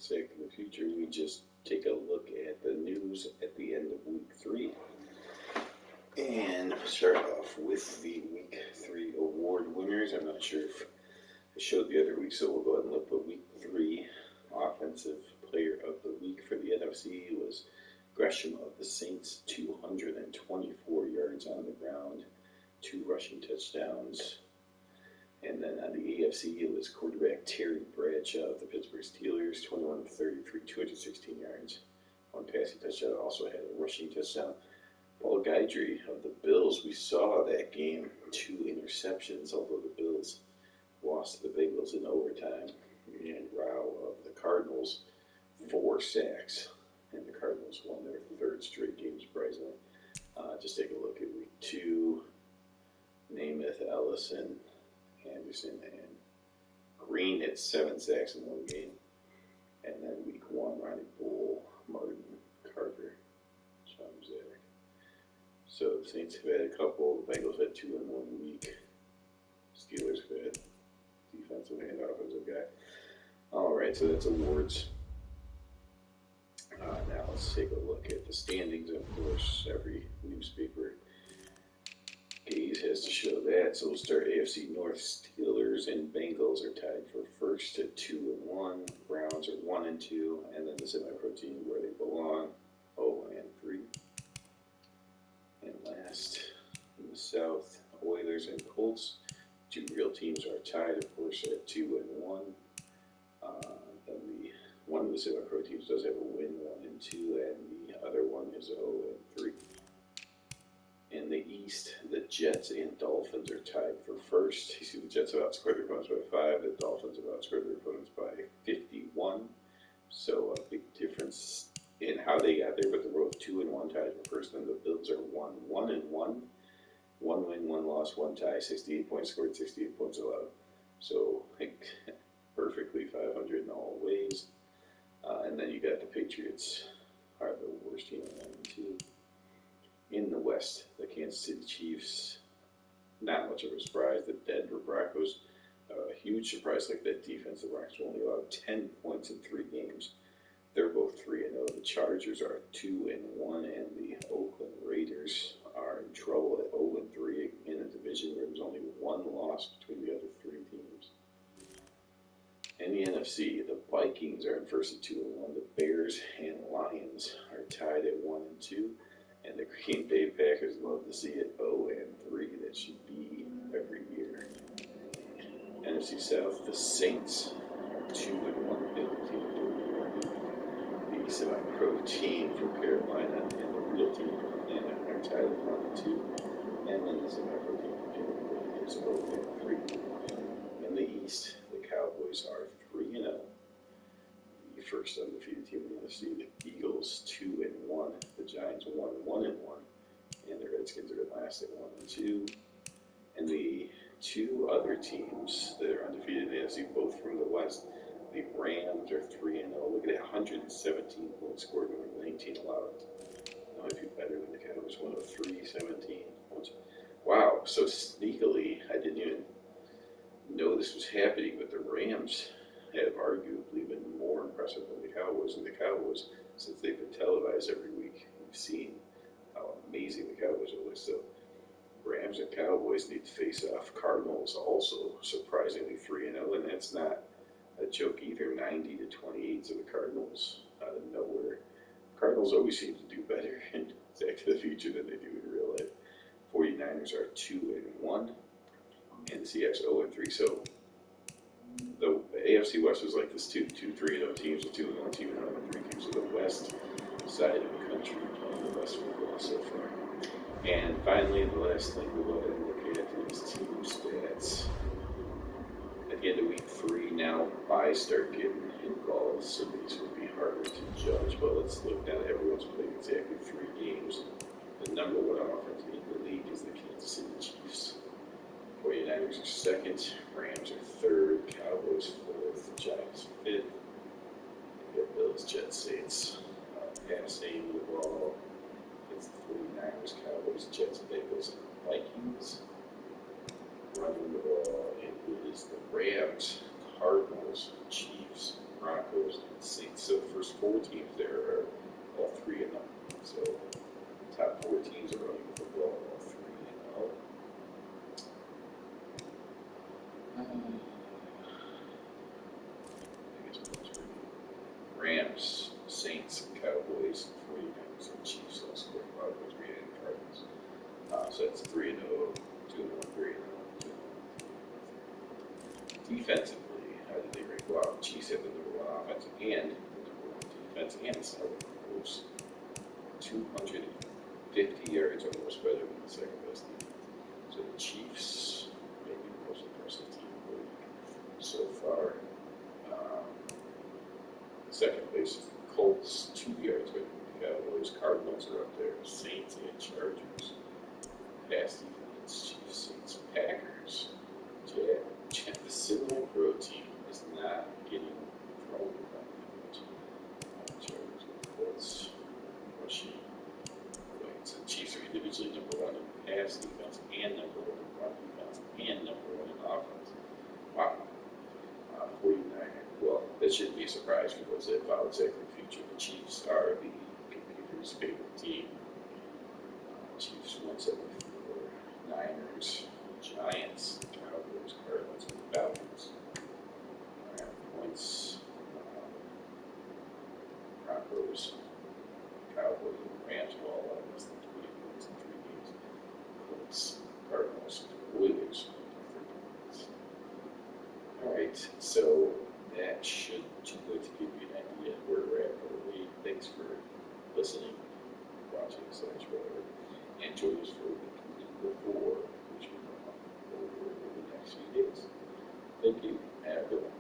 sake of the future, we just take a look at the news at the end of week 3. And start off with the week 3 award winners. I'm not sure if I showed the other week, so we'll go ahead and look. But week 3 offensive player of the week for the NFC was Gresham of the Saints, 224 yards on the ground, 2 rushing touchdowns. And then on the AFC, it was quarterback Terry Bradshaw of the Pittsburgh Steelers, 21 of 33, 216 yards. 1 passing touchdown, also had a rushing touchdown. Paul Guidry of the Bills, we saw that game, 2 interceptions, although the Bills lost to the Bengals in overtime. And Rao of the Cardinals, 4 sacks. And the Cardinals won their 3rd straight game, surprisingly. Just take a look at week 2. Namath, Ellison, Anderson, and Green had 7 sacks in 1 game. And then week 1, Ronnie Bull, Martin, Carter, John Zach. So the Saints have had a couple. The Bengals had 2 in 1 week. Steelers have had defensive and offensive guy. Alright, so that's awards. Now let's take a look at the standings. Of course, every newspaper gaze has to show that. So we'll start AFC North. Steelers and Bengals are tied for first at 2-1. Browns are 1-2, and then the semi-pro team where they belong, 0-3. And last in the South, Oilers and Colts. 2 real teams are tied, of course, at 2-1. Then one of the semi-pro teams does have a win, 1-2, and the other one is 0-3. In the East, the Jets and Dolphins are tied for first. You see the Jets have outscored their opponents by 5. The Dolphins have outscored their opponents by 51. So a big difference in how they got there, but they're both 2-1 tied for first. And the Bills are 1-1. 1 win, 1 loss, 1 tie, 68 points scored, 68 points allowed. So perfectly 500 in all ways. And then you got the Patriots are the worst team in 1-2. In the West, the Kansas City Chiefs, not much of a surprise. The Denver Broncos, a huge surprise like that defense. The Broncos only allowed 10 points in 3 games. They're both 3-0. The Chargers are 2-1, and the Oakland Raiders are in trouble at 0-3 in a division where there's only 1 loss between the other 3 teams. In the NFC, the Vikings are in first at 2-1. The Bears and Lions are tied at 1-2. And the Green Bay Packers love to see it 0-3. That should be every year. NFC South, the Saints are 2-1. The semi-pro team from Carolina and the real team from Atlanta are tied at 1-2. And then the semi-pro team from Carolina is 0-3. In the East, the Cowboys are 3-0. The first undefeated team in the NFC, the Eagles 2-1, the Giants 1-1, and the Redskins are last at 1-2. And the 2 other teams that are undefeated in the NFC, both from the West, the Rams are 3-0. Look at that, 117 points scored and 19 allowed. Now I feel better than the Cowboys, 103, 17 points. Wow, so sneakily, I didn't even know this was happening, but the Rams have arguably been more impressive than the Cowboys. And the Cowboys, since they've been televised every week, we've seen how amazing the Cowboys are. So Rams and Cowboys need to face off. Cardinals also surprisingly 3-0, and that's not a joke either. 90-28 to the Cardinals out of nowhere. Cardinals always seem to do better in Back to the Future than they do in real life. 49ers are 2-1, and the Seahawks 0-3. So the AFC West was like this 2-3-0 teams, a 2-1 team, and 0-3 teams. So the West side of the country playing the best football so far. And finally, the last thing we'll go ahead and look at is team stats. At the end of week 3, now buys start getting involved, so these would be harder to judge. But let's look now. Everyone's played exactly 3 games. The number 1 offense in the league is the Kansas City Chiefs. 49ers are second, Rams are 3rd, Cowboys 4th, Giants 5th. You got Bills, Jets, Saints. Passing the ball, it's the 49ers, Cowboys, Jets, Bengals, and Vikings. Running the ball, it is the Rams, Cardinals, Chiefs, Broncos, and Saints. So the first 4 teams there are all 3-0. So the top 4 teams are running football, all 3-0. I guess most Rams, Saints, Cowboys, 49ers, and Chiefs all scored about 3 and Cardinals. So that's 3-0, 2-1, 3-0, 2-1. Defensively, how did they rank? Wow, Chiefs had the #1 offense and the #1 defense, and was 250 yards almost better than the second best team. So the Chiefs may be the most impressive team in the league so far. Second place is the Colts, 2 yards better than the Cowboys. Cardinals are up there, Saints and Chargers. Pass defense, Chiefs, Saints, Packers. The Cinnamon Pro team is not getting thrown by the Chargers and Colts. Rushing. So the Chiefs are individually #1 in pass defense and #1 in run defense and #1 in offense. Wow. 49. Well, that shouldn't be a surprise for those that follow Executive Future. The Chiefs are the computer's favorite team. Chiefs 174, Niners, Giants, Cowboys, Cardinals, and Falcons. Points, Broncos, Cowboys, and Rams have all less than 20 points in 3 games. Colts, Cardinals, and Williams 30 points. Alright, so that should give you an idea of where we're at for the week. Thanks for listening, watching, / whatever. And join us for week before, which will come up over the next few days. Thank you. Have a good one.